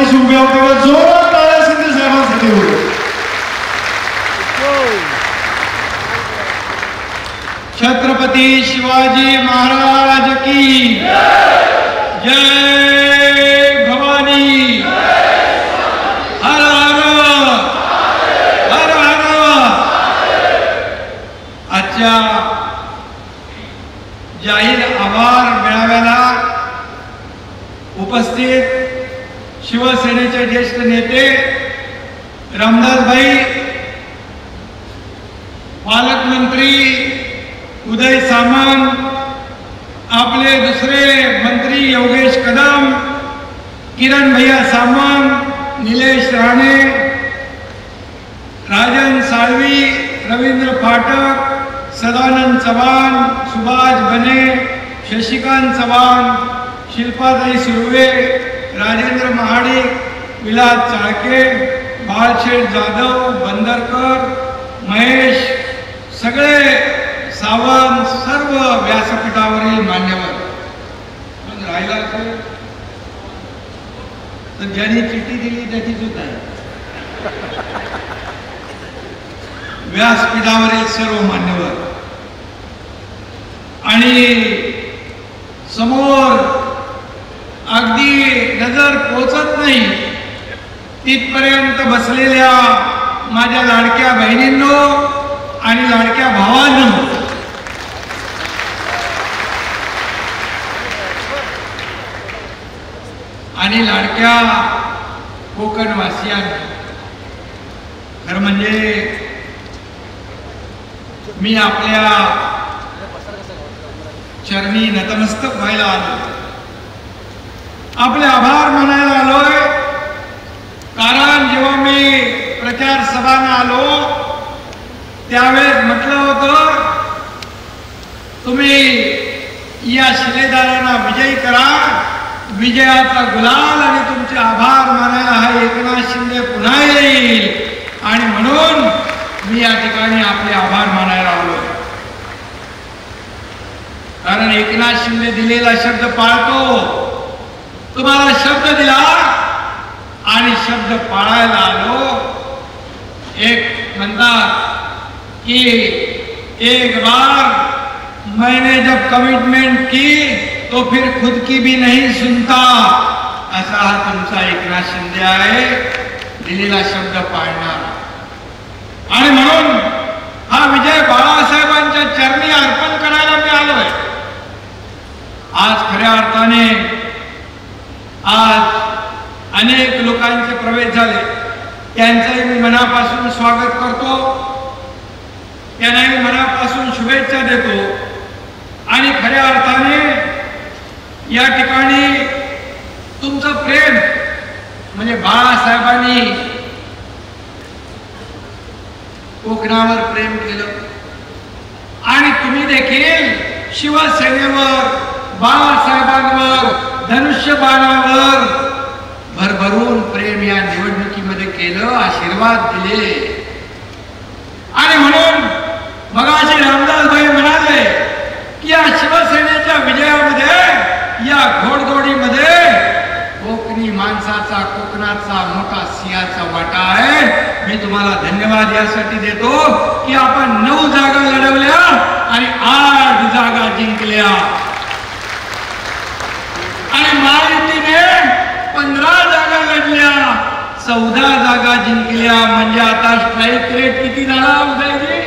फडणवीस उभे होते का जोरात टाळ्या शिंदे साहेबांसाठी होते. छत्रपती शिवाजी महाराज की जय भवानी. हर हर हर हर. आजच्या जाहीर आभार मेळाव्याला उपस्थित शिवसेनेचे ज्येष्ठ नेते रामदासभाई, पालकमंत्री उदय सामंत, आपले दुसरे मंत्री योगेश कदम, किरण भैया सामंत, निलेश राणे, राजन साळवी, रवींद्र फाटक, सदानंद चव्हाण, सुभाष बने, शशिकांत चव्हाण, शिल्पाताई सुर्वे, राजेंद्र महाडिक, विलास चाळके, बाळशेठ जाधव, बंदरकर, महेश, सगळे सावंत, सर्व व्यासपीठावरील मान्यवर. पण राहिला असेल तर ज्यांनी चिठ्ठी दिली त्याची चूक आहे. व्यासपीठावरील सर्व मान्यवर आणि समोर अगदी नजर पोचत नाही तिथपर्यंत बसलेल्या माझ्या लाडक्या बहिणींनो आणि लाडक्या भावांनो, आणि लाडक्या कोकणवासियांनो, खरं म्हणजे मी आपल्या चरणी नतमस्तक व्हायला आलो, आपले आभार मानायला आलोय. कारण जेव्हा मी प्रचार सभांना आलो त्यावेळेस म्हटलं होतं, तुम्ही या शिलेदारांना विजयी करा, विजयाचा गुलाल आणि तुमचे आभार मानायला हा एकनाथ शिंदे पुन्हा येईल. आणि म्हणून मी या ठिकाणी आपले आभार मानायला आलो. कारण एकनाथ शिंदे दिलेला शब्द पाळतो. तुम्हाला शब्द दिला आणि शब्द पाळायला आलो. एक म्हणतात कि एक बार मैंने जब कमिटमेंट की तो फिर खुद की भी नहीं सुनता. असा हा तुमचा एकनाथ शिंदे आहे, दिलेला शब्द पाळणार. आणि म्हणून हा विजय बाळासाहेबांच्या चरणी अर्पण करायला मी आलोय. आज खऱ्या अर्थाने आज अनेक लोकांचे प्रवेश झाले, त्यांचंही मी मनापासून स्वागत करतो, त्यांनाही मनापासून शुभेच्छा देतो. आणि खऱ्या अर्थाने या ठिकाणी तुमचं प्रेम म्हणजे बाळासाहेबांनी कोकणावर प्रेम केलं आणि तुम्ही देखील शिवसेनेवर, बाळासाहेबांवर, धनुष्यबाणावर भरभरून प्रेम या निवडणुकीमध्ये केलं, आशीर्वाद दिले. आणि म्हणून मगाशी रामदासभाई म्हणाले की या शिवसेनेच्या विजयामध्ये, या घोडदौडीमध्ये कोकणी माणसाचा, कोकणाचा मोठा सिंहाचा वाटा आहे. मी तुम्हाला धन्यवाद यासाठी देतो की आपण 9 जागा लढवल्या आणि 8 जागा जिंकल्या आणि महायुतीने 15 जागा लढल्या, 14 जागा जिंकल्या. म्हणजे आता स्ट्राईक रेट किती झाला उदयजी?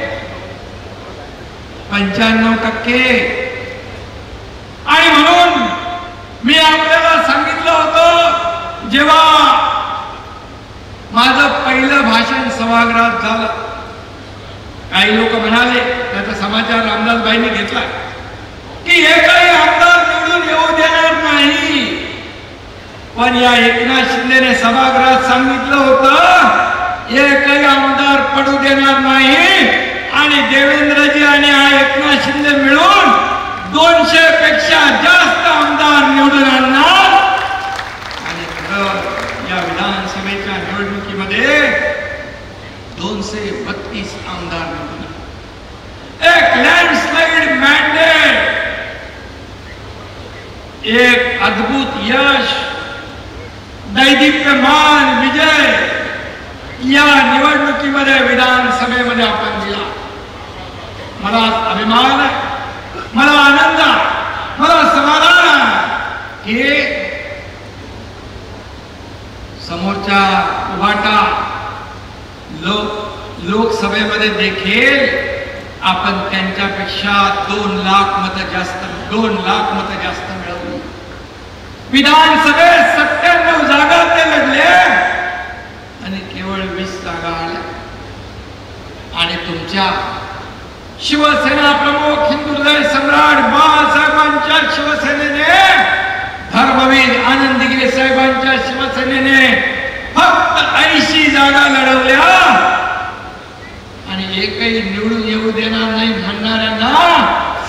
95%. आणि म्हणून मी आपल्याला सांगितलं होतं, जेव्हा माझं पहिलं भाषण सभागृहात झालं, काही लोक म्हणाले, त्याचा समाचार रामदासभाईंनी घेतला की एकही आमदार निवडून येऊ देणार नाही. पण या एकनाथ शिंदेने सभागृहात सांगितलं होतं एकही आमदार पडू देणार नाही आणि देवेंद्रजी आणि हा एकनाथ शिंदे मिळून 200 पेक्षा जास्त आमदार निवडून आणणार. आणि या विधानसभेच्या निवडणुकीमध्ये 232 आमदार निवडून, एक लँडस्लाइड मॅन्डेट, एक अद्भुत यश दैदिप्यमान विजय या निवडणुकीमध्ये विधानसभेमध्ये आपण दिला. मला अभिमान आहे, मला आनंद आहे, मला समाधान आहे की समोरच्या उभाटा लोकसभेमध्ये देखील आपण त्यांच्यापेक्षा 2 लाख मतं जास्त मिळवली. विधानसभेत 97 जागा ते लढले आणि केवळ 20 जागा आल्या. आणि तुमच्या शिवसेना प्रमुख हिंदुहृदय सम्राट बाळासाहेबांच्या शिवसेनेने, धर्मवीर आनंद दिघे साहेबांच्या शिवसेनेने फक्त 80 जागा लढवल्या आणि एकही निवडून येऊ देणार नाही म्हणणाऱ्यांना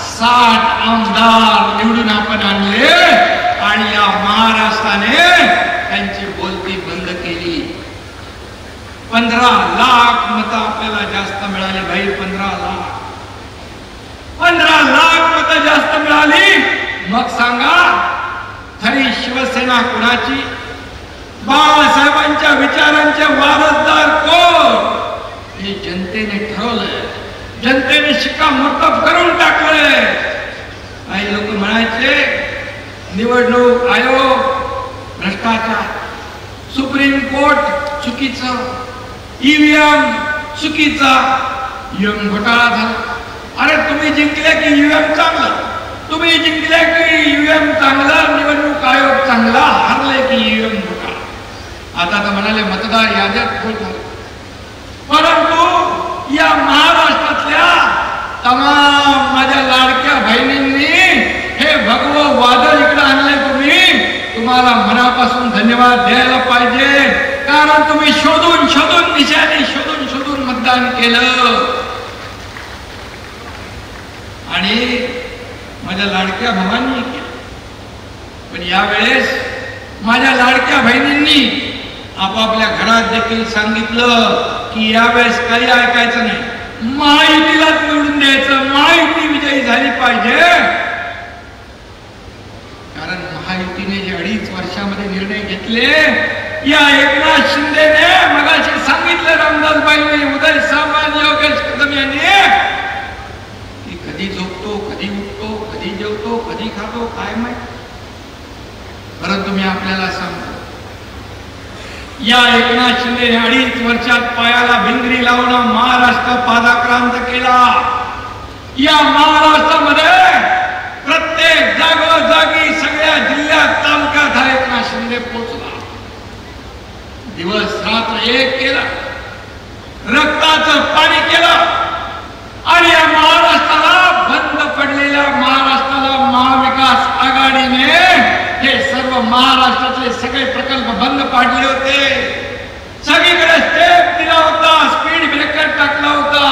60 आमदार निवडून आपण आणले आणि या महाराष्ट्राने त्यांची बोलती बंद केली. 15 लाख मतं आपल्याला जास्त मिळाली भाई. 15 लाख मतं जास्त मिळाली. मग सांगा खरी शिवसेना कुणाची? बाळासाहेबांच्या विचारांचे वारसदार कोण? हे जनतेने ठरवलंय, जनतेने शिक्कामोर्तब करून टाकलंय. काही लोक म्हणायचे निवडणूक आयोग भ्रष्टाचार, सुप्रीम कोर्ट चुकीचं, ईव्हीएम चुकीचा, ईव्हीएम घोटाळा झाला. अरे तुम्ही जिंकले की ईव्हीएम चांगलं, तुम्ही जिंकले की ईव्हीएम चांगला, निवडणूक आयोग चांगला, हारले की ईव्हीएम घोटाळा. आता तर म्हणाले मतदार याद्यात घोळ झाला. परंतु या महाराष्ट्रातल्या तमाम माझ्या लाडक्या बहिणींनी हे भगवं वादळ इकडे आणले. तुम्हाला मनापासून धन्यवाद द्यायला पाहिजे, कारण तुम्ही शोधून निशाणी शोधून मतदान केलं. आणि माझ्या लाडक्या भावांनी केलं. पण यावेळेस माझ्या लाडक्या बहिणींनी आपापल्या घरात देखील सांगितलं की यावेळेस काही ऐकायचं नाही, महायुतीलाच निवडून द्यायचं, महायुती विजयी झाली पाहिजे. कारण महायुतीने जे 2.5 वर्षामध्ये निर्णय घेतले, या एकनाथ शिंदेने मगाशी सांगितलं, रामदासबाईंनी, उदय सामंत, योगेश कदम यांनी, की कधी झोपतो, कधी उठतो, कधी जेवतो, कधी खातो काय माहित. परंतु मी आपल्याला सांगतो, या एकनाथ शिंदे 2.5 वर्षात पायाला भिंगरी लावून महाराष्ट्र पादाक्रांत केला. या महाराष्ट्रामध्ये प्रत्येक जागोजागी सगळ्या जिल्ह्यात तालुक्यात हा एकनाथ शिंदे पोहोचला. दिवस रात्र एक केला, रक्ताचं पाणी केलं आणि या महाराष्ट्राला, बंद पडलेल्या महाराष्ट्राला महाविकास आघाडीने हे सर्व महाराष्ट्रातले सगळे प्रकल्प बंद पाडले होते. सगळीकडे स्टेप दिला होता, स्पीड ब्रेकर टाकला होता.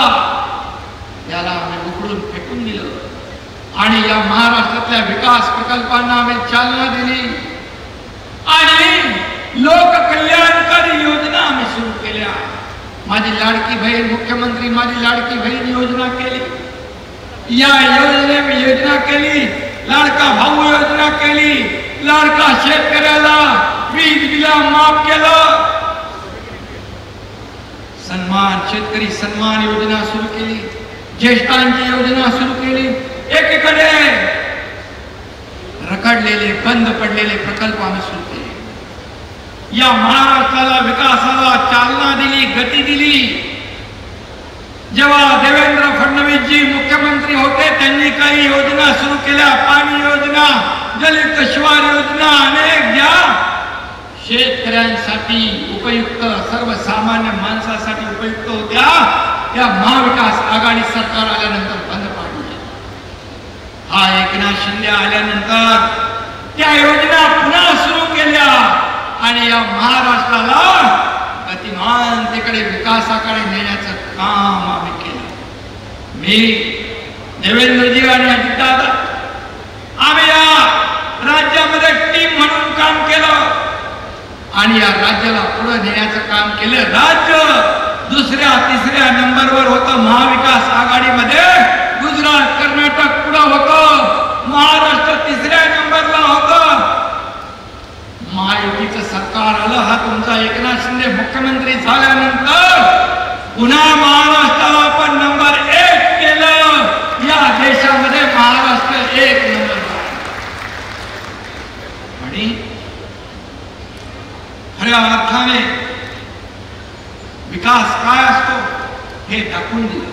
याला आम्ही उकडून फेकून दिलं आणि या महाराष्ट्रातल्या विकास प्रकल्पांना आम्ही चालना दिली आणि लोककल्याणकारी योजना आम्ही सुरू केल्या. माझी लाडकी बहीण मुख्यमंत्री माझी लाडकी बहीण योजना केली. या योजना केली, लाडका भाऊ योजना केली, लाडका शेतकऱ्याला वीज बिला माफ केलं, सन्मान शेतकरी सन्मान योजना सुरू केली, ज्येष्ठांची योजना सुरू केली. एकीकडे रखडलेले बंद पडलेले प्रकल्प आम्ही सुरू केले. या महाराष्ट्राला विकासाला चालना दिली, गती दिली. जेव्हा देवेंद्र फडणवीसजी मुख्यमंत्री होते त्यांनी काही योजना सुरू केल्या, पाणी योजना, जलयुक्त शिवार योजना, अनेक ज्या शेतकऱ्यांसाठी उपयुक्त, सर्वसामान्य माणसासाठी उपयुक्त होत्या, त्या महाविकास आघाडी सरकार आल्यानंतर बंद पाडल्या. हा एकनाथ शिंदे आल्यानंतर त्या योजना पुन्हा सुरू केल्या आणि या महाराष्ट्राला गतिमानतेकडे, विकासाकडे नेण्याचं काम आम्ही केलं. मी, देवेंद्रजी आणि अजितदादा आम्ही या राज्यामध्ये टीम म्हणून काम केलं आणि या राज्याला पुढे नेण्याचं काम केलं. राज्य 2ऱ्या 3ऱ्या नंबरवर होतं महाविकास आघाडीमध्ये. गुजरात, कर्नाटक पुढे होतं, महाराष्ट्र 3ऱ्या नंबरला होतं. महायुतीचं सरकार आलं, हा तुमचा एकनाथ शिंदे मुख्यमंत्री झाल्यानंतर पुन्हा महाराष्ट्राला आपण नंबर 1 केलं. या देशामध्ये महाराष्ट्र 1 नंबर. आणि खऱ्या अर्थाने विकास काय असतो हे दाखवून दिलं.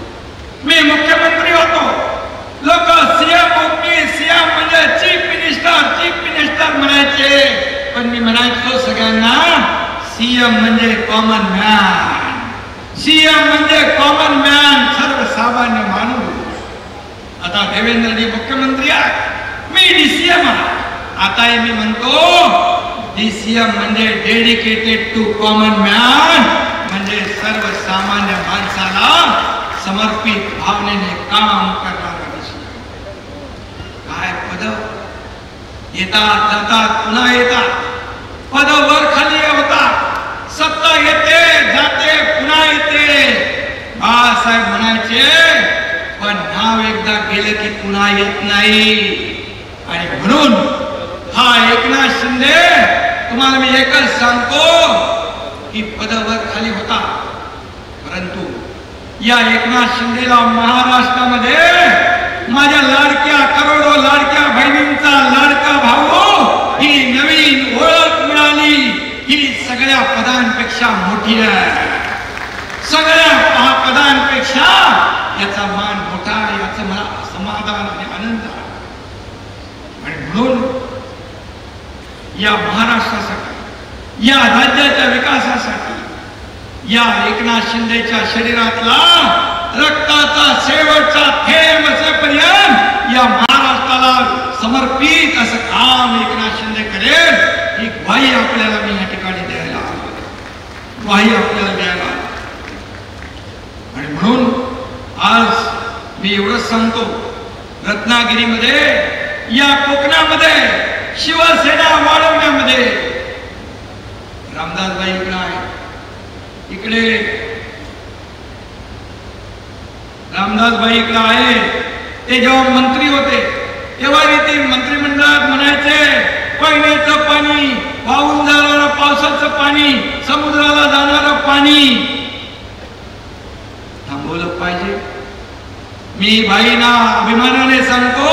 मी मुख्यमंत्री होतो, लोक सीएम होते, सीएम म्हणजे चीफ मिनिस्टर म्हणायचे, पण मी म्हणायचो सगळ्यांना सीएम म्हणजे कॉमन मॅन, सीएम म्हणजे कॉमन मॅन, सर्वसामान्य माणूस. आता देवेंद्रजी मुख्यमंत्री आहे, मी डीसीएम आहे. आता मी म्हणतो डीसीएम म्हणजे डेडिकेटेड टू कॉमन मॅन, म्हणजे सर्वसामान्य माणसाला समर्पित भावनेने काम करणारा. काय पद येतात जातात पुन्हा येतात, पद वर खाली होतात, सत्ता येते जाते पुन्हा येते. बाळासाहेब म्हणायचे पण नाव एकदा गेलं की पुन्हा येत नाही. आणि म्हणून हा एकनाथ शिंदे, तुम्हाला मी एकच सांगतो की पद वर खाली होता, परंतु या एकनाथ शिंदेला महाराष्ट्रामध्ये माझ्या लाडक्या करोडो लाडक्या बहिणींचा लाडका भाऊ ही नवीन ओळख मिळाली. ही सगळ्या पदांपेक्षा मोठी आहे, सगळ्या पदांपेक्षा याचा मान मोठा, याचं मला समाधान आणि आनंद आहे. आणि म्हणून या महाराष्ट्रासाठी, या राज्याच्या विकासासाठी, या एकनाथ शिंदेच्या शरीरातला रक्ताचा शेवटचा थेंब असेपर्यंत या महाराष्ट्राला समर्पित असं काम एकनाथ शिंदे करेल, ही ग्वाही आपल्याला मी या ठिकाणी द्यायला, ग्वाही आपल्याला द्यायला. आणि म्हणून आज मी एवढंच सांगतो, रत्नागिरीमध्ये, या कोकणामध्ये शिवसेना वाढवण्यामध्ये रामदासबाई इकडे आहे, इकडे रामदासबाई इकडे आहे. ते जेव्हा मंत्री होते तेव्हा ते मंत्रिमंडळात म्हणायचे पैण्याचं पाणी, वाहून जाणारं पावसाचं पाणी, समुद्राला जाणारं पाणी थांबवलं पाहिजे. मी बाईंना अभिमानाने सांगतो,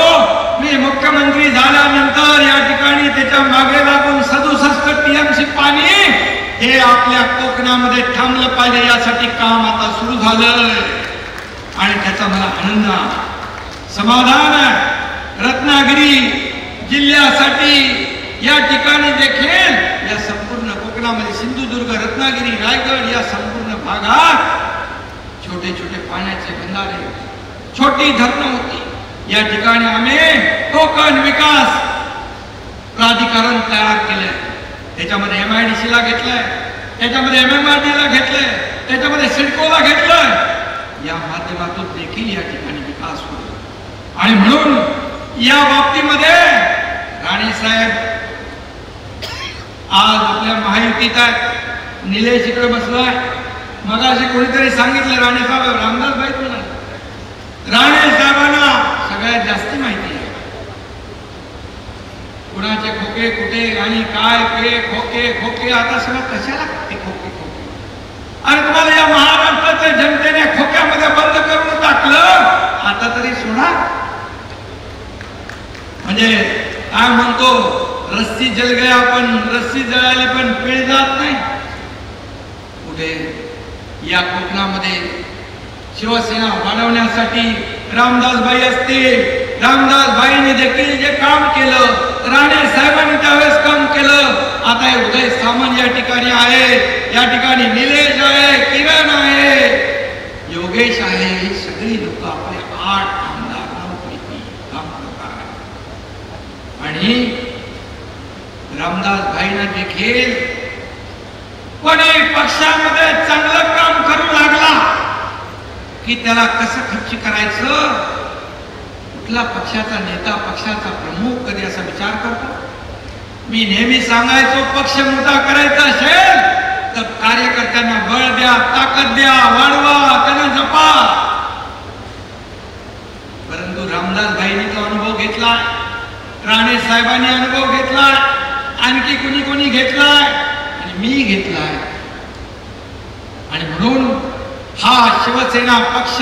मी मुख्यमंत्री झाल्यानंतर या ठिकाणी त्याच्या मागे लागून 67 टीएमसी पाणी हे आपल्या कोकणामध्ये थांबलं पाहिजे, यासाठी काम आता सुरू झालं आणि त्याचा मला आनंद, समाधान आहे. रत्नागिरी जिल्ह्यासाठी या ठिकाणी देखील, या संपूर्ण कोकणामध्ये सिंधुदुर्ग, रत्नागिरी, रायगड या संपूर्ण भागात छोटे छोटे पाण्याचे बंधारे, छोटी धरणं होती. या ठिकाणी आम्ही कोकण विकास प्राधिकरण तयार केलंय. त्याच्यामध्ये MIDC ला घेतलंय, त्याच्यामध्ये MMRD ला घेतलंय, त्याच्यामध्ये सिडकोला घेतलंय. या माध्यमातून देखील या ठिकाणी विकास होतो. आणि म्हणून या बाबतीमध्ये राणे साहेब आज आपल्या महायुतीत आहेत. निलेश इकडे बसलाय. मगाशी कोणीतरी सांगितलं राणे साहेब, रामदासबाई म्हणा, राणे साहेबांना सगळ्यात जास्ती माहिती आहे कुणाचे खोके कुठे आणि काय के खोके. आता सगळं कशाला ते खोके. आणि तुम्हाला या महाराष्ट्राच्या जनतेने खोक्यामध्ये बंद करून टाकलं, आता तरी सोडा. म्हणजे काय म्हणतो, रस्सी जल गया, पण रस्सी जळाली पण पीळ जात नाही. कुठे या कोकणामध्ये शिवसेना वाढवण्यासाठी रामदासबाई असतील, रामदासबाईंनी देखील जे काम केलं, राणे साहेबांनी त्यावेळेस काम केलं. आता उदय सामंत या ठिकाणी आहे, या ठिकाणी निलेश आहे, किरण आहे, योगेश आहे. ही सगळी लोक आपले 8 आमदार 9 पैकी काम करतात. आणि रामदासबाईंना देखील कोणी पक्षामध्ये चांगलं काम करू लागला की त्याला कसं खर्च करायचं, कुठला पक्षाचा नेता, पक्षाचा प्रमुख कधी असा विचार करतो. मी नेहमी सांगायचो, पक्ष मोठा करायचा असेल तर कार्यकर्त्यांना बळ द्या, ताकद द्या, वाढवा, त्यांना जपा. परंतु रामदासबाईंनी तो अनुभव घेतला, राणे साहेबांनी अनुभव घेतला आणखी कुणी कुणी घेतलाय आणि मी घेतलाय. आणि म्हणून हा शिवसेना पक्ष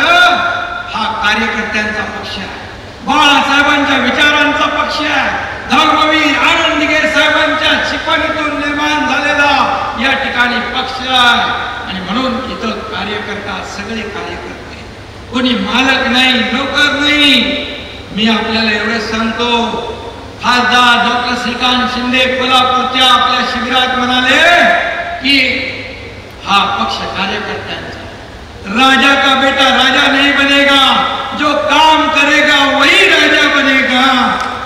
हा कार्यकर्त्यांचा पक्ष आहे, बाळासाहेबांच्या विचारांचा पक्ष आहे, धर्मवीर आनंद दिघे साहेबांच्या शिकवणीतून निर्माण झालेला या ठिकाणी पक्ष आहे. आणि म्हणून इथं कार्यकर्ता सगळे कार्यकर्ते, कोणी मालक नाही, नोकर नाही. मी आपल्याला एवढंच सांगतो, खासदार डॉक्टर श्रीकांत शिंदे कोल्हापूरच्या आपल्या शिबिरात म्हणाले की हा पक्ष कार्यकर्त्यांचा, राजा का बेटा राजा नहीं बनेगा, जो काम करेगा वही राजा बनेगा.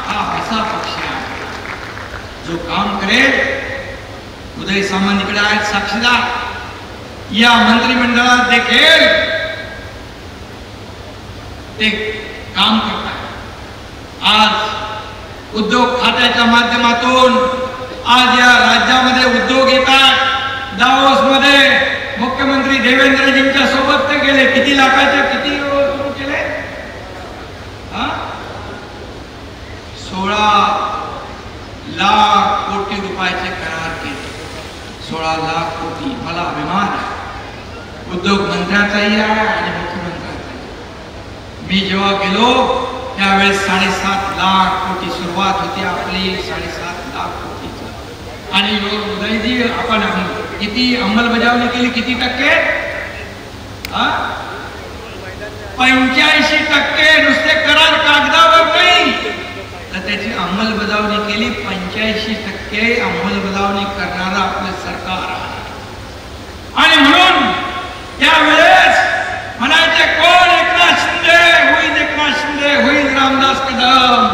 हा असा पक्ष आहे जो काम करेल. उदय सामंत इकडे आहेत साक्षीदार, या मंत्रिमंडळात देखील ते काम करतात. आज उद्योग खात्याच्या माध्यमातून आज या राज्यामध्ये उद्योग येतात. दावोस मध्ये मुख्यमंत्री देवेंद्रजींच्या सोबत ते गेले, किती लाखाचे किती सुरू केले, 16 लाख कोटी रुपयाचे करार केले. 16 लाख कोटी. मला अभिमान आहे उद्योग मंत्र्याचाही आहे आणि मुख्यमंत्र्याचाही. मी जेव्हा गेलो त्यावेळेस 7.5 लाख कोटी सुरुवात होती आपली, 7.5 लाख कोटीची. आणि उदयजी आपण किती अंमलबजावणी केली, किती टक्के? 85% नुसते करार कागदावर नाही तर त्याची अंमलबजावणी केली. 85% अंमलबजावणी करणारं आपलं सरकार आहे. आणि म्हणून त्यावेळेस म्हणायचे कोण? एकनाथ शिंदे होईल, एकनाथ शिंदे होईल, रामदास कदम.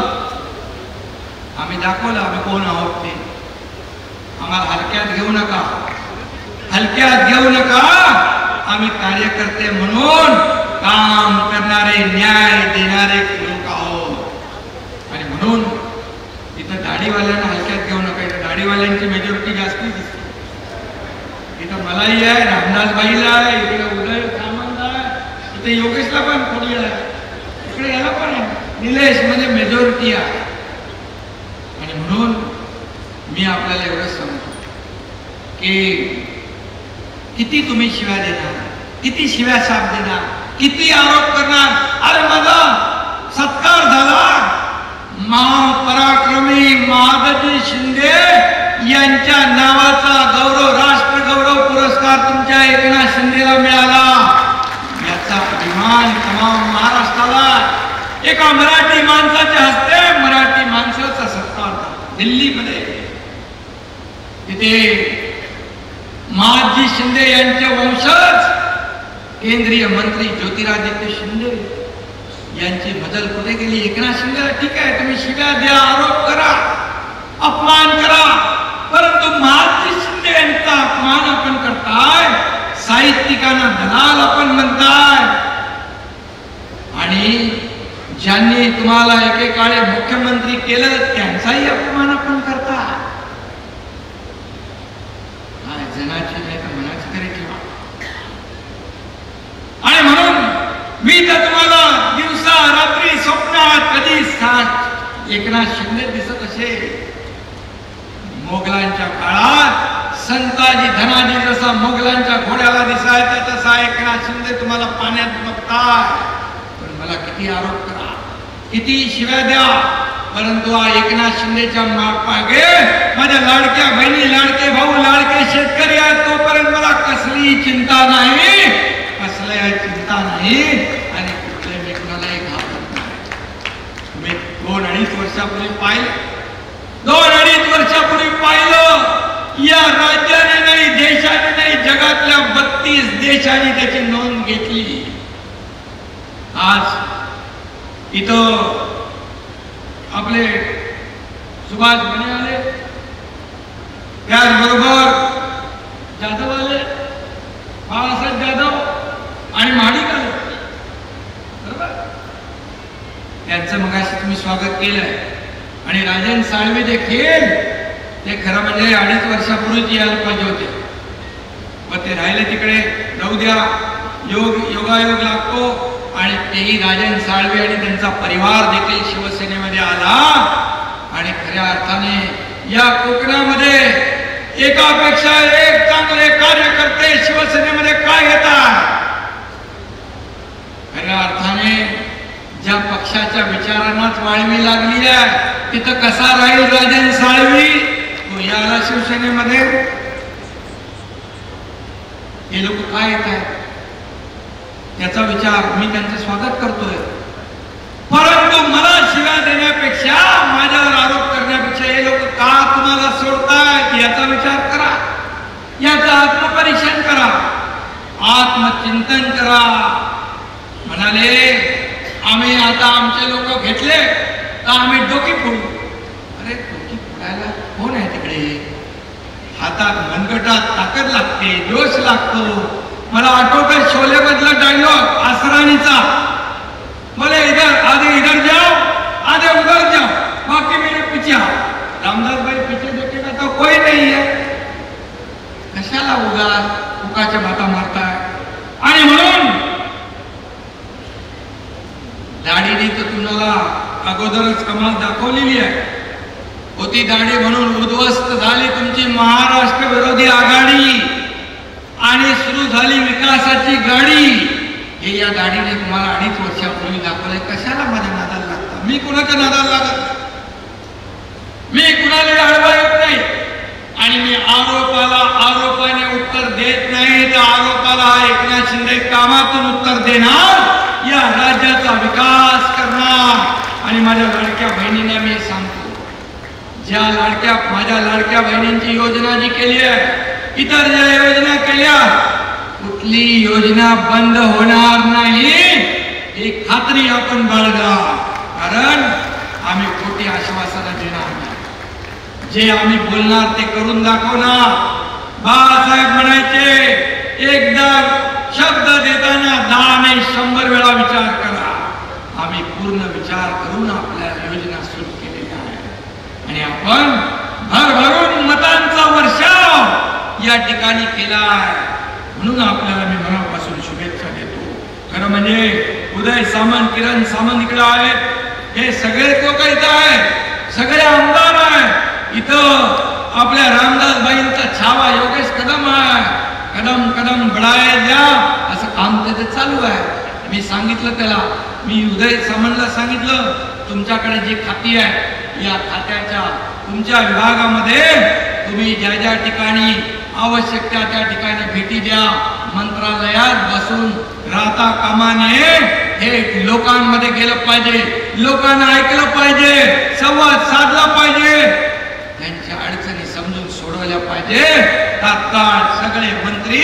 आम्ही दाखवलं आम्ही कोण आहोत ते. आम्हाला हलक्यात घेऊ नका, हलक्यात घेऊ नका. आम्ही कार्यकर्ते म्हणून काम करणारे, न्याय देणारे लोक आहोत. आणि म्हणून इथं दाढीवाल्यांना हलक्यात घेऊ नका. इथं दाढीवाल्यांची मेजॉरिटी जास्ती दिसते. इथं मलाही आहे, रामदासबाईला आहे, इकडे उदय सामंत आहे, इथे योगेशला पण थोडी आहे, इकडे याला पण आहे, निलेश मध्ये मेजॉरिटी आहे. आणि म्हणून मी आपल्याला एवढंच सांगतो की किती तुम्ही शिव्या देणार, किती शिव्या साप देणार, किती आरोप करणार. अरे माझा सत्कार झाला, महापराक्रमी महादजी शिंदे यांच्या नावाचा गौरव, राष्ट्र गौरव पुरस्कार तुमच्या एकनाथ शिंदेला मिळाला. याचा अभिमान तमाम महाराष्ट्राला. एका मराठी माणसाच्या हस्ते मराठी माणसाचा सत्कार दिल्लीमध्ये. तिथे महादजी शिंदे यांचे वंशज केंद्रीय मंत्री ज्योतिरादित्य शिंदे यांची बदल कुठे गेली? एकनाथ शिंदेला ठीक आहे तुम्ही शिव्या द्या, आरोप करा, अपमान करा, परंतु महादजी शिंदे यांचा अपमान आपण करताय, साहित्यिकांना दलाल आपण म्हणताय. आणि ज्यांनी तुम्हाला एकेकाळी मुख्यमंत्री केलं त्यांचाही अपमान आपण करताय. जनाची नाही तर मनाची तरी ठेवा. आणि म्हणून मी तर तुम्हाला दिवसा रात्री स्वप्नात कधी एकनाथ शिंदे दिसत असे. मोगलांच्या काळात संताजी धनाजी जसा मोगलांच्या घोड्याला दिसायचा तसा एकनाथ शिंदे तुम्हाला पाण्यात बघताय. पण मला किती आरोप करा, किती शिव्या द्या, परंतु एकनाथ शिंदेच्या मागे माझ्या लाडक्या बहिणी, लाडके भाऊ, लाडके शेतकरी आहेत. तोपर्यंत मला कसली चिंता नाही, कसल्या चिंता नाही. आणि कुठले मी कुणालाही घाबरत नाही. तुम्ही 2-2.5 वर्षापूर्वी पाहिलं, 2-2.5 वर्षापूर्वी पाहिलं या राज्याने नाही, देशाने नाही, जगातल्या 32 देशांनी त्याची नोंद घेतली. आज इथं आपले सुभाष बने आले, त्याचबरोबर जाधव आले, बाळासाहेब जाधव आणि महाडिक आले, बरोबर. त्यांचं मगाशी तुम्ही स्वागत केलंय. आणि राजन साळवे देखील ते खरं म्हणजे 2.5 वर्षापूर्वीच यायला पाहिजे होते, पण ते राहिले तिकडे. राहू द्या, योगायोग लागतो. आणि तेही राजन साळवे आणि त्यांचा परिवार देखील शिवसेनेमध्ये आला. आणि खऱ्या अर्थाने या कोकणामध्ये एकापेक्षा एक चांगले कार्यकर्ते शिवसेनेमध्ये काय येतात? खऱ्या अर्थाने ज्या पक्षाच्या विचारांनाच वाळवी लागली आहे तिथं कसा राहील राजन साळवी? तो याला शिवसेनेमध्ये हे लोक काय येत आहेत त्याचा विचार मी त्यांचं स्वागत करतोय, परंतु मला शिव्या देण्यापेक्षा माझ्यावर आरोप करण्यापेक्षा हे लोक का तुम्हाला सोडतायत याचा विचार करा, याचं आत्मपरीक्षण करा, आत्मचिंतन करा. म्हणाले आम्ही आता आमचे लोक घेतले तर आम्ही डोकी फोडू. अरे डोकी फोडायला कोण आहे तिकडे? हातात मनगटात ताकद लागते, जोश लागतो. मला आठवतोय शोले मधला डायलॉग आसरानीचा, बोले इधर आधे इधर जाओ आधे उधर जाओ बाकी मेरे पीछे आओ. रामदास भाई पीछे देखेगा तो कोई नहीं है. कशाला उगाच्या बाता मारताय? आणि म्हणून दाढीने तर तुम्हाला अगोदरच कमाल दाखवलेली आहे. होती दाढी म्हणून उद्ध्वस्त झाली तुमची महाराष्ट्र विरोधी आघाडी आणि सुरू झाली विकासाची गाडी. हे या दाढीने तुम्हाला 2.5 वर्षापूर्वी दाखवलंय. कशाला माझ्या नादाला लागता? मी कुणाच्या नादाला लागत नाही, मी कुणाला अडवा येत नाही आणि मी आरोपाला आरोपाने उत्तर देत नाही. त्या आरोपाला एकनाथ शिंदे कामातून उत्तर देणार, या राज्याचा विकास करणार. आणि माझ्या लाडक्या बहिणींना मी सांगतो, ज्या माझ्या लाडक्या बहिणींची योजना जी केली आहे, इतर ज्या योजना केल्या, कुठली योजना बंद होणार नाही ही खात्री आपण बाळगा. कारण आम्ही खोटी आश्वासनं देणार नाही, जे आम्ही बोलणार ते करून दाखवणार. बाळासाहेब म्हणायचे, एकदा शब्द देताना 10 नाही 100 वेळा विचार करा. आम्ही पूर्ण विचार करून आपल्या योजना सुरू केलेल्या आहेत आणि आपण भरभरून मतांचा वर्षाव या ठिकाणी केला आहे. म्हणून आपल्याला मी मनापासून शुभेच्छा देतो. खरं म्हणजे उदय सामंत, किरण सामंत इकडे आहेत, हे सगळे लोक इथं आहेत, सगळे आमदार आहेत. इथं आपल्या रामदासबाईंचा छावा योगेश कदम आहे. कदम कदम बढाया द्या असं काम त्याचं चालू आहे. मी सांगितलं त्याला, मी उदय सामंतला सांगितलं, तुमच्याकडे जी खाती आहे या खात्याच्या तुमच्या विभागामध्ये तुम्ही ज्या ज्या ठिकाणी आवश्यक त्या ठिकाणी भेटी द्या. मंत्रालयात बसून राहता कामा नये. हे लोकांमध्ये गेलं पाहिजे, लोकांना ऐकलं पाहिजे, संवाद साधला पाहिजे, त्यांच्या अडचणी समजून सोडवल्या पाहिजे. तात्काळ सगळे मंत्री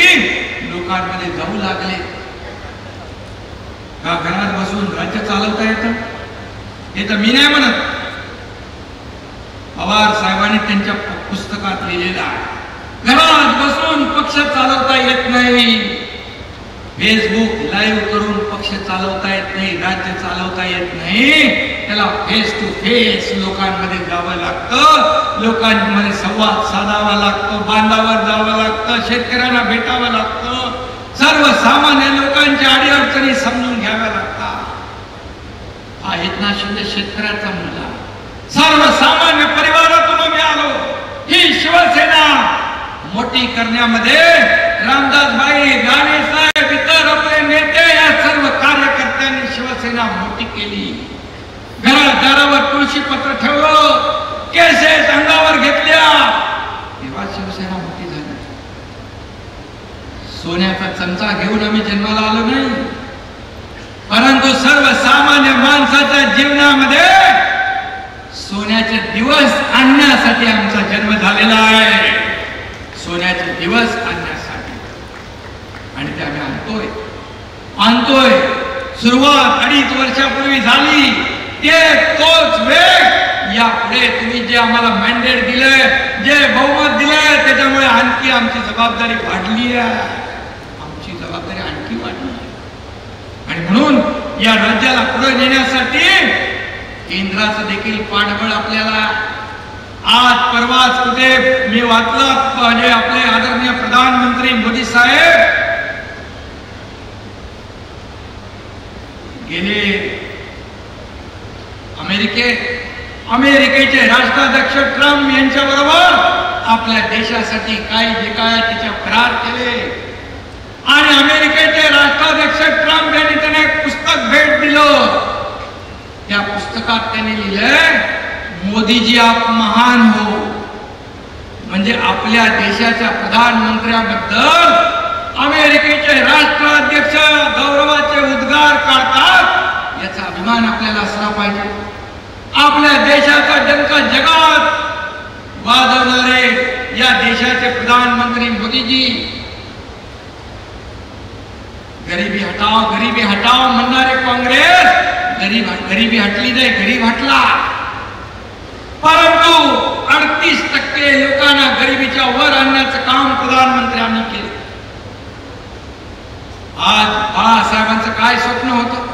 लोकांमध्ये जाऊ लागले. का घरात बसून राज्य चालवता येतं? हे तर मी नाही म्हणत, पवार साहेबांनी त्यांच्या पुस्तकात लिहिलेलं आहे. घरात बसून पक्ष चालवता येत नाही, फेसबुक लाईव्ह करून पक्ष चालवता येत नाही, राज्य चालवता येत नाही. त्याला फेस टू फेस लोकांमध्ये जावं लागतं, लोकांमध्ये संवाद साधावा लागतो, बांधावर जावं लागतं, शेतकऱ्यांना भेटावं लागतं, सर्वसामान्य लोकांच्या अडीअडचणी समजून घ्याव्या लागतात. हा एकनाथ शिंदे शेतकऱ्याचा मुलगा, सर्वसामान्य परिवारातून मी आलो. ही शिवसेना मोठी करण्यामध्ये रामदासबाई, राणे साहेब, इतर आपले नेते, या सर्व कार्यकर्त्यांनी शिवसेना मोठी केली. घरात दारावर तुळशी पत्र ठेवलं, केसेस अंगावर घेतल्या, तेव्हा शिवसेना मोठी झाली. सोन्याचा चमचा घेऊन आम्ही जन्माला आलो नाही, परंतु सर्वसामान्य माणसाच्या जीवनामध्ये सोन्याचे दिवस आणण्यासाठी आमचा जन्म झालेला आहे. सोन्याचे दिवस आणण्यासाठी, आणि ते आम्ही आणतोय. सुरुवात 2.5 वर्षापूर्वी झाली, ते तोच वेग यापुढे तुम्ही जे आम्हाला मॅन्डेट दिलंय, जे बहुमत दिलंय, त्याच्यामुळे आणखी आमची जबाबदारी वाढली आहे. आमची जबाबदारी आणखी वाढली आहे. आणि म्हणून या राज्याला पुढे नेण्यासाठी केंद्राचं देखील पाठबळ आपल्याला. आज परवाच कुठे मी वाचलं, म्हणजे आपले आदरणीय प्रधानमंत्री मोदी साहेब गेले अमेरिकेत अमेरिकेचे राष्ट्राध्यक्ष ट्रम्प यांच्याबरोबर आपल्या देशासाठी काही जे काय त्याचे करार केले आणि अमेरिकेचे राष्ट्राध्यक्ष ट्रम्प यांनी त्यांना एक पुस्तक भेट दिलं. त्या पुस्तकात त्यांनी लिहिलंय, मोदीजी आप महान हो. म्हणजे आपल्या देशाच्या प्रधानमंत्र्याबद्दल अमेरिकेचे राष्ट्राध्यक्ष गौरवाचे उद्गार काढतात, याचा अभिमान आपल्याला असला पाहिजे. आपल्या देशाचा डंका जगात वाजवणारे या देशाचे प्रधानमंत्री मोदीजी गरीबी हटाओ म्हणणारे काँग्रेस गरीबी हटली नाही, गरीब हटला. परंतु 38% लोकांना गरिबीच्या वर आणण्याचं काम प्रधानमंत्र्यांनी केलं. आज बाळासाहेबांचं काय स्वप्न होतं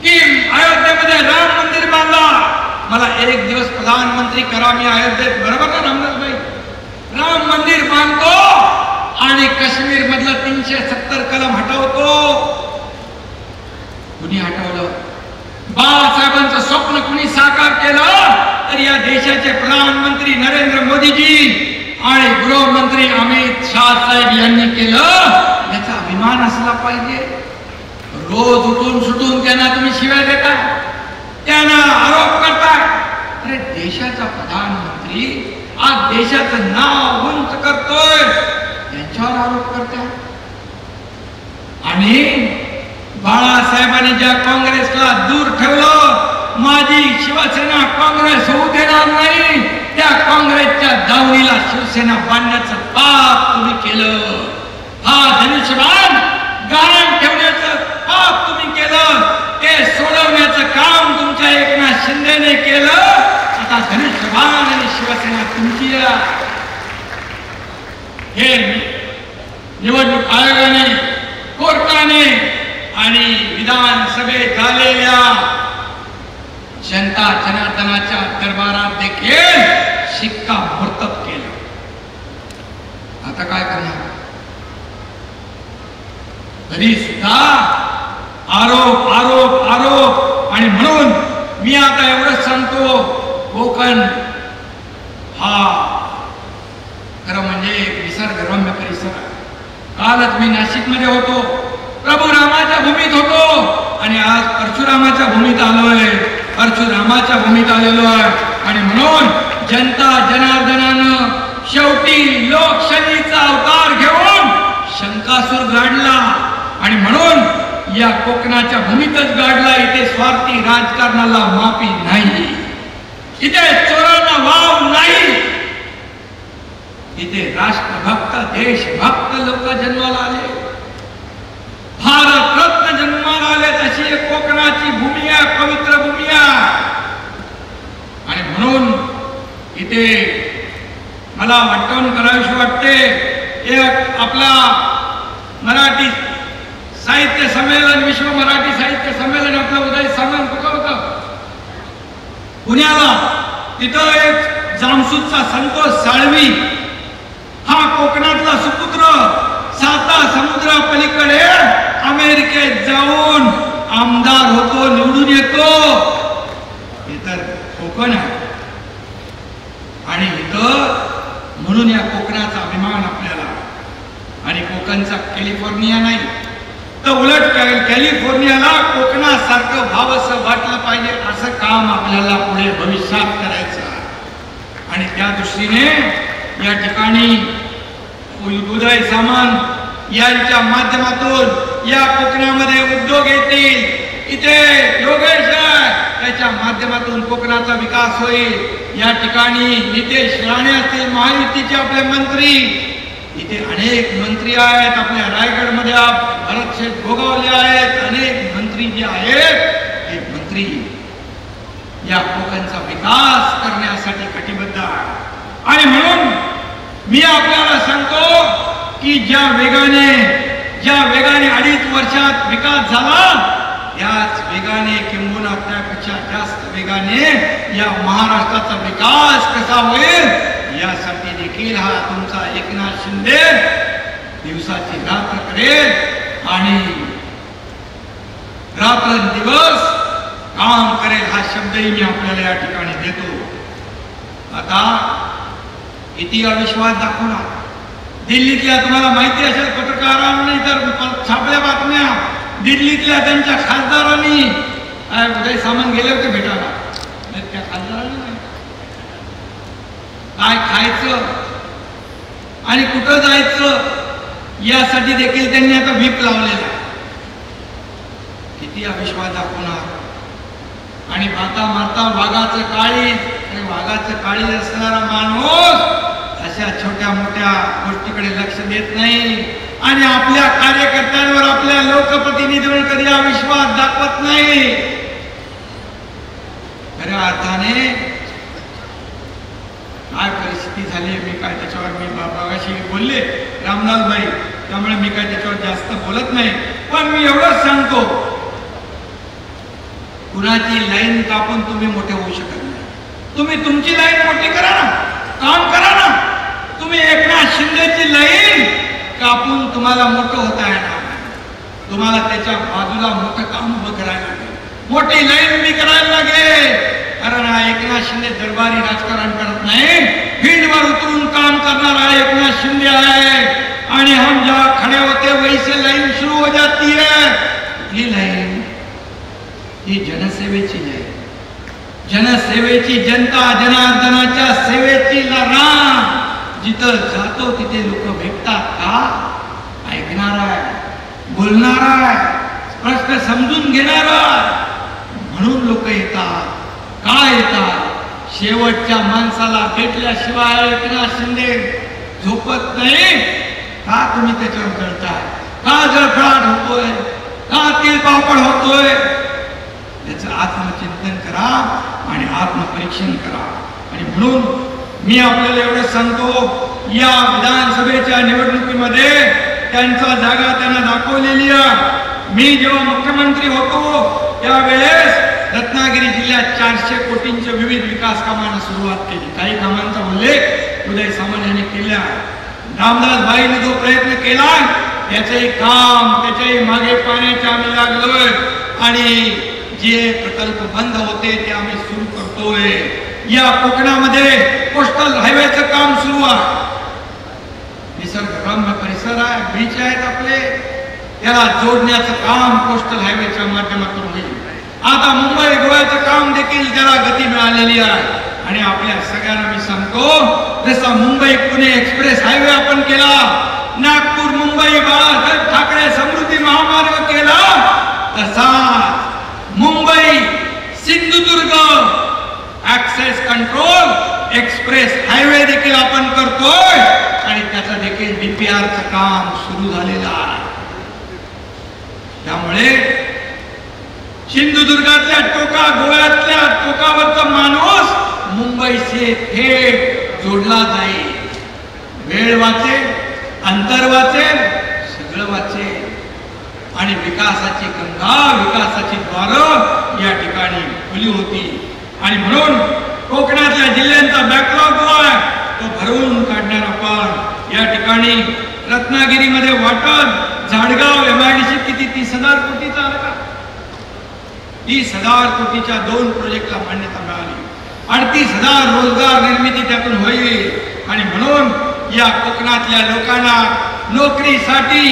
की अयोध्येमध्ये राम मंदिर बांधा, मला एक दिवस प्रधानमंत्री करा, मी अयोध्येत, बरोबर ना रामदासभाई, राम मंदिर बांधतो आणि काश्मीर मधलं 370 कलम हटवतो. कुणी हटवलं? बाळासाहेबांचं स्वप्न कुणी साकार केलं? तर या देशाचे प्रधानमंत्री नरेंद्र मोदीजी आणि गृहमंत्री अमित शाह साहेब यांनी केलं. याचा अभिमान असला पाहिजे. रोज उठून सुटून त्यांना तुम्ही शिव्या देता, त्यांना आरोप करता. अरे देशाचा प्रधानमंत्री आज देशाचं नाव उंच करतोय, त्यांच्यावर आरोप करताय. आणि बाळासाहेबांनी ज्या काँग्रेसला दूर ठेवलं, माझी शिवसेना काँग्रेस होऊ देणार नाही, त्या काँग्रेसच्या दावणीला शिवसेना बांधण्याचं पाप तुम्ही केलं. हा धनुष्यबाण गाळण ठेवण्याचं पाप तुम्ही केलं, ते सोडवण्याचं काम तुमच्या एकनाथ शिंदेने केलं. आता धनुष्यबाण आणि शिवसेना तुमची हे निवडणूक आयोगाने, कोर्टाने आणि विधानसभेत झालेल्या जनता जनार्दनाच्या दरबारात देखील शिक्कामोर्तब केलं. आता काय करणार? तरी सुद्धा आरोप आरोप आरोप. आणि म्हणून मी आता एवढंच सांगतो, कोकण हा खरं म्हणजे निसर्गरम्य परिसर. कालच मी नाशिकमध्ये होतो, प्रभू रामाच्या भूमीत होतो आणि आज परशुरामाच्या भूमीत आलोय, परशुरामाच्या भूमीत आलेलो आहे. आणि म्हणून जनता जनार्दनानं शेवटी लोकशाहीचा अवतार घेऊन शंकासूर गाडला आणि म्हणून या कोकणाच्या भूमीतच गाडला. इथे स्वार्थी राजकारणाला माफी नाही, इथे चोरांना वाव नाही, इथे राष्ट्रभक्त देशभक्त लोक जन्माला आले, भारत रत्न जन्माला आले. अशी एक कोकणाची भूमी आहे, पवित्र भूमी आहे. आणि म्हणून इथे मला आठवण करावीशी वाटते, एक आपला मराठी साहित्य संमेलन, विश्व मराठी साहित्य संमेलन आपलं उदय सामंत कुठं होतं? पुण्याला. तिथं एक जामसूतचा संतोष साळवी हा कोकणातला सुपुत्र 7 समुद्रा पलीकडे अमेरिकेत जाऊन आमदार होतो, निवडून येतो. हे तर कोकण आहे. आणि इथं म्हणून या कोकणाचा अभिमान आपल्याला. आणि कोकणचा कॅलिफोर्निया नाही तर उलट कॅलिफोर्नियाला कोकणासारखं व्हावंसं वाटलं पाहिजे, असं काम आपल्याला पुढे भविष्यात करायचं. आणि त्या दृष्टीने या ठिकाणी उदय सामंत यांच्या माध्यमातून या कोकणामध्ये उद्योग येतील. इथे योगेश त्याच्या माध्यमातून कोकणाचा विकास होईल. या ठिकाणी नितेश राणे असतील, महायुतीचे आपले मंत्री, इथे अनेक मंत्री आहेत. आपल्या रायगडमध्ये भरत शेठ गोगावले आहेत. अनेक मंत्री जे आहेत हे मंत्री या कोकणचा विकास करण्यासाठी कटिबद्ध आहे. आणि म्हणून मी आपल्याला सांगतो की ज्या वेगाने 2.5 वर्षात विकास झाला, याच वेगाने किंबहुना त्यापेक्षा जास्त वेगाने या महाराष्ट्राचा विकास कसा होईल यासाठी देखील हा तुमचा एकनाथ शिंदे दिवसाची रात्र करेल आणि रात्रंदिवस काम करेल हा शब्दही मी आपल्याला या ठिकाणी देतो. आता किती अविश्वास दाखवणार. दिल्लीतल्या तुम्हाला माहिती असेल पत्रकारांनी तर छापल्या बातम्या, दिल्लीतल्या त्यांच्या खासदारांनी उदय सामंत गेले होते भेटायला, त्या खासदारांनी नाही काय खायचं आणि कुठं जायचं यासाठी देखील त्यांनी आता व्हीप लावलेला. किती अविश्वास दाखवणार. आणि माता माता वाघाचं काळीज, आणि वाघाचं काळीज असणारा माणूस अशा छोट्या मोठ्या गोष्टीकडे लक्ष देत नाही आणि आपल्या कार्यकर्त्यांवर आपल्या लोकप्रतिनिधीवर कधी अविश्वास दाखवत नाही. खऱ्या अर्थाने काय परिस्थिती झाली मी काय त्याच्यावर मी बाबाशी बोलले रामदास भाई, त्यामुळे मी काय त्याच्यावर जास्त बोलत नाही. पण मी एवढंच सांगतो, कुणाची लाईन कापून तुम्ही मोठे होऊ शकत नाही. तुम्ही तुमची लाईन मोठी करा ना, काम करा ना. तुम्ही एकनाथ शिंदेची लाईन कापून तुम्हाला मोठं होता येणार नाही. तुम्हाला त्याच्या बाजूला मोठं काम उभं करायला लागेल, मोठी लाईन उभी करायला लागेल. कारण हा एकनाथ शिंदे दरबारी राजकारण करत नाही, फील्डवर उतरून काम करणारा एकनाथ शिंदे आहे. आणि हम जहां खड़े होते वहीं से लाइन शुरू हो जाती है. ही लाईन ही जनसेवेची लाईन, जनसेवेची, जनता जनार्दनाच्या सेवेची रान. जिथं जातो तिथे लोक भेटतात का, ऐकणार आहे, बोलणार आहे, प्रश्न समजून घेणार आहे, म्हणून लोक येतात. का येतात? शेवटच्या माणसाला भेटल्याशिवाय एकनाथ शिंदे झोपत नाही. का तुम्ही त्याच्यावर जळताय? का जळफळाट होतोय? का तिळपापड होतोय? त्याचं आत्मचिंतन करा आणि आत्मपरीक्षण करा. आणि म्हणून मी आपल्याला एवढं सांगतो, या विधानसभेच्या निवडणुकीमध्ये त्यांचा जागा त्यांना दाखवलेली आहे. मी जेव्हा मुख्यमंत्री होतो त्यावेळेस रत्नागिरी जिल्ह्यात 400 कोटींच्या विविध विकास कामांना सुरुवात केली. काही कामांचा उल्लेख उदय सामंत यांनी केला. रामदास भाईने जो प्रयत्न केला त्याचंही काम, त्याच्याही मागे पाण्याचे आम्ही लागलोय. आणि जे प्रकल्प बंद होते ते आम्ही सुरू करतोय. या कोकणामध्ये कोस्टल हायवेचं काम सुरू आहे. निसर्गरम्य परिसर आहे, बीच आहेत आपले, त्याला जोडण्याचं काम कोस्टल हायवेच्या माध्यमातून होईल. आता मुंबई गोव्याचं काम देखील त्याला गती मिळालेली आहे. आणि आपल्या सगळ्यांना मी सांगतो, जसा मुंबई पुणे एक्सप्रेस हायवे आपण केला, नागपूर मुंबई बाळासाहेब ठाकरे समृद्धी महामार्ग केला, तसा Mumbai Sindhudurg access control express highway देखील आपण करतोय. आणि त्याचा देखील डीपीआरचं काम सुरू झालेलं आहे. त्यामुळे सिंधुदुर्गातल्या टोका, गोव्यातल्या टोकावरचा माणूस मुंबईशी थेट जोडला जाईल. वेळ वाचेल, अंतर वाचेल, सगळं वाचेल. आणि विकासाची गंगा, विकासाची द्वारं या ठिकाणी खुली होती. आणि म्हणून कोकणातल्या जिल्ह्यांचा बॅकलॉग जो आहे तो भरवून काढणार आपण. या ठिकाणी रत्नागिरीमध्ये वाटण, झाडगाव एमआयडीसी किती 30,000 कोटीचा आला का? 30,000 कोटीच्या 2 प्रोजेक्टला मान्यता मिळाली. 38,000 रोजगार निर्मिती त्यातून होईल. आणि म्हणून या कोकणातल्या लोकांना नोकरीसाठी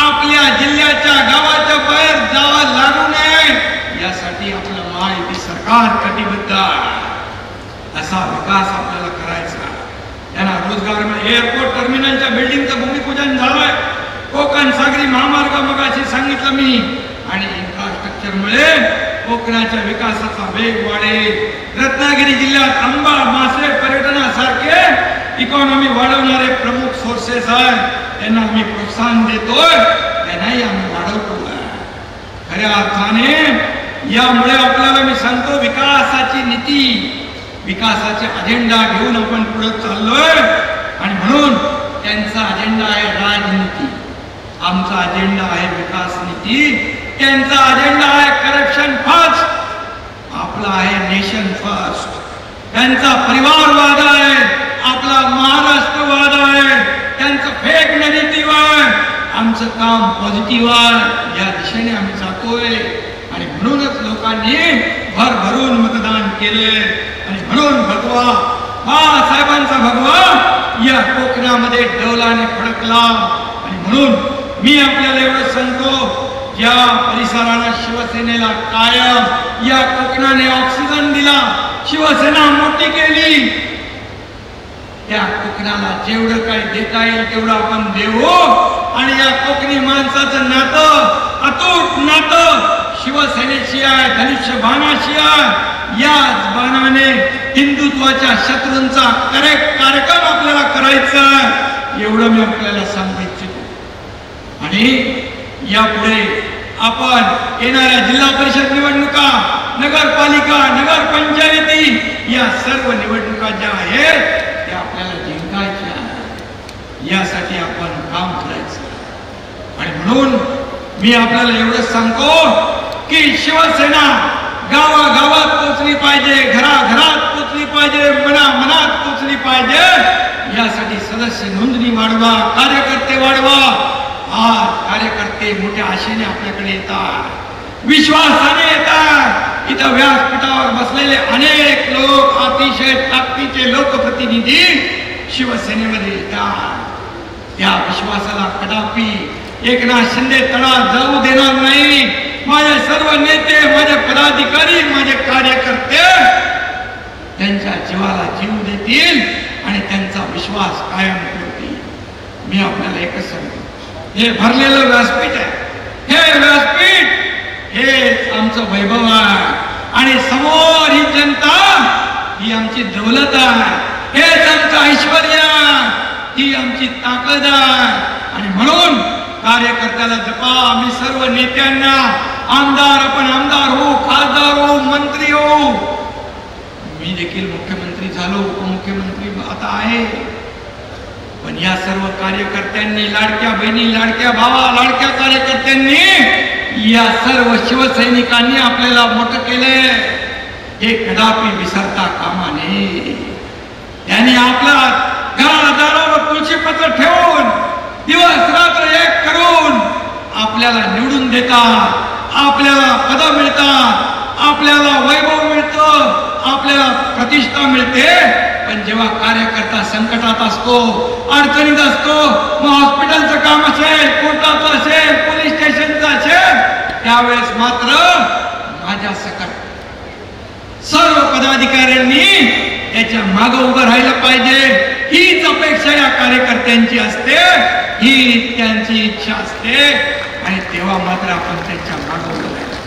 आपल्या जिल्ह्याच्या गावाच्या बाहेर जावं लागू नये यासाठी आपलं महायुती सरकार कटिबद्ध आहे. असा विकास आपल्याला करायचा. त्यांना रोजगार, एअरपोर्ट टर्मिनलच्या बिल्डिंगचं भूमिपूजन झालंय. कोकण सागरी महामार्ग मगाशी सांगितलं मी. आणि इन्फ्रास्ट्रक्चरमुळे कोकणाच्या विकासाचा वेग वाढेल. रत्नागिरी जिल्ह्यात आंबा, मासे, पर्यटनासारखे इकॉनॉमी वाढवणारे प्रमुख सोर्सेस आहेत. त्यांना आम्ही प्रोत्साहन देतोय, त्यांनाही आम्ही वाढवतोय. खऱ्या अर्थाने यामुळे आपल्याला मी सांगतो, विकासाची नीती, विकासाचे अजेंडा घेऊन आपण पुढे चाललोय. आणि म्हणून त्यांचा अजेंडा आहे राजनीती, आमचा अजेंडा आहे विकास नीती. त्यांचा अजेंडा आहे करप्शन फर्स्ट, आपला आहे नेशन फर्स्ट. त्यांचा परिवारवाद आहे, आपला महाराष्ट्रवाद आहे. त्यांचं फेक नेगेटिव्ह आहे, आमचं काम पॉझिटिव्ह आहे. या दिशेने आम्ही जातोय. आणि म्हणूनच लोकांनी भरभरून मतदान केले आणि म्हणून भगवा बाळासाहेबांचा भगवा या कोकणामध्ये डौलाने फडकला. आणि म्हणून मी आपल्याला एवढं सांगतो, ज्या परिसराला शिवसेनेला कायम या कोकणाने ऑक्सिजन दिला, शिवसेना मोठी केली, त्या कोकणाला जेवढं काही देता येईल तेवढं आपण देऊ. आणि या कोकणी माणसाचं नातं, अतूट नातं शिवसेनेशी आहे, धनुष्यबाणाशी आहे. याच बाणाने हिंदुत्वाच्या शत्रूंचा कार्यक्रम आपल्याला करायचा आहे, एवढं मी आपल्याला सांगू इच्छितो. आणि यापुढे आपण येणाऱ्या जिल्हा परिषद निवडणुका, नगरपालिका, नगरपंचायती या सर्व निवडणुका ज्या आहेत त्या आपल्याला जिंकायच्या, यासाठी आपण काम करायचं. आणि म्हणून मी आपल्याला एवढंच सांगतो की शिवसेना गावागावात पोचली पाहिजे, घराघरात पोचली पाहिजे, मनामनात पोचली पाहिजे. यासाठी सदस्य नोंदणी वाढवा, कार्यकर्ते वाढवा. आज कार्यकर्ते मोठ्या आशेने आपल्याकडे येतात, विश्वासाने येतात. इथं व्यासपीठावर बसलेले अनेक लोक, अतिशय ताकदीचे लोकप्रतिनिधी शिवसेनेमध्ये येतात. त्या विश्वासाला कदापि एकनाथ शिंदे तडा जाऊ देणार नाही. माझे सर्व नेते, माझे पदाधिकारी, माझे कार्यकर्ते त्यांच्या जीवाला जीव देतील आणि त्यांचा विश्वास कायम ठेवतील. मी आपल्याला एकच सांगतो, हे भरलेलं व्यासपीठ आहे, हे व्यासपीठ हेच आमचं वैभव आहे. आणि समोर ही जनता, ही आमची दौलत आहे, हेच आमचं ऐश्वर्य, ही आमची ताकद आहे. आणि म्हणून कार्यकर्त्याला जपा. आम्ही सर्व नेत्यांना, आमदार, आपण आमदार हो, खासदार हो, मंत्री हो, मी देखील मुख्यमंत्री झालो, उपमुख्यमंत्री आता आहे, पण या सर्व कार्यकर्त्यांनी, लाडक्या बहिणी, लाडक्या भावा, लाडक्या कार्यकर्त्यांनी, या सर्व शिवसैनिकांनी आपल्याला मोठं केले, हे कदापि विसरता कामा नये. त्यांनी आपल्या घरादारावर तुळशीपत्र ठेवून, दिवस रात्र एक करून आपल्याला निवडून देतात, आपल्याला पद मिळतात, आपल्याला वैभव मिळतं, आपल्याला प्रतिष्ठा मिळते. पण जेव्हा कार्यकर्ता संकटात असतो, अडचणीत असतो, मग हॉस्पिटलचं काम असेल, कोर्टाचं असेल, पोलीस स्टेशनचं असेल, त्यावेळेस मात्र माझ्या सकट सर्व पदाधिकाऱ्यांनी त्याच्या मागे उभं राहिलं पाहिजे. हीच अपेक्षा या कार्यकर्त्यांची असते, ही त्यांची इच्छा असते. आणि तेव्हा मात्र आपण त्यांच्या मागे उभं राहिलं,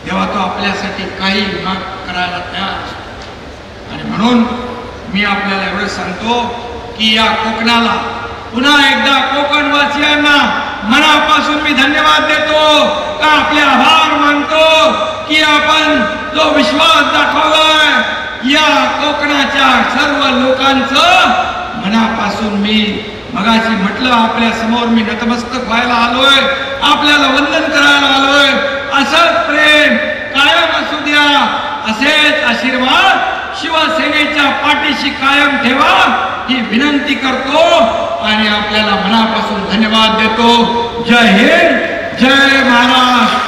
तेव्हा तो आपल्यासाठी काही माग करायला तयार असतो. आणि म्हणून मी आपल्याला एवढं सांगतो की या कोकणाला पुन्हा एकदा कोकणवासियांना मनापासून मी धन्यवाद देतो, का आपले आभार मानतो की आपण जो विश्वास दाखवलाय या कोकणाच्या सर्व लोकांचं मनापासून मी मगाशी म्हटलं, आपल्या समोर मी नतमस्तक व्हायला आलोय, आपल्याला वंदन करायला आलोय. असंच प्रेम कायम असू द्या, असेच आशीर्वाद शिवसेनेच्या पाठीशी कायम ठेवा, ही विनंती करतो आणि आपल्याला मनापासून धन्यवाद देतो. जय हिंद, जय महाराष्ट्र.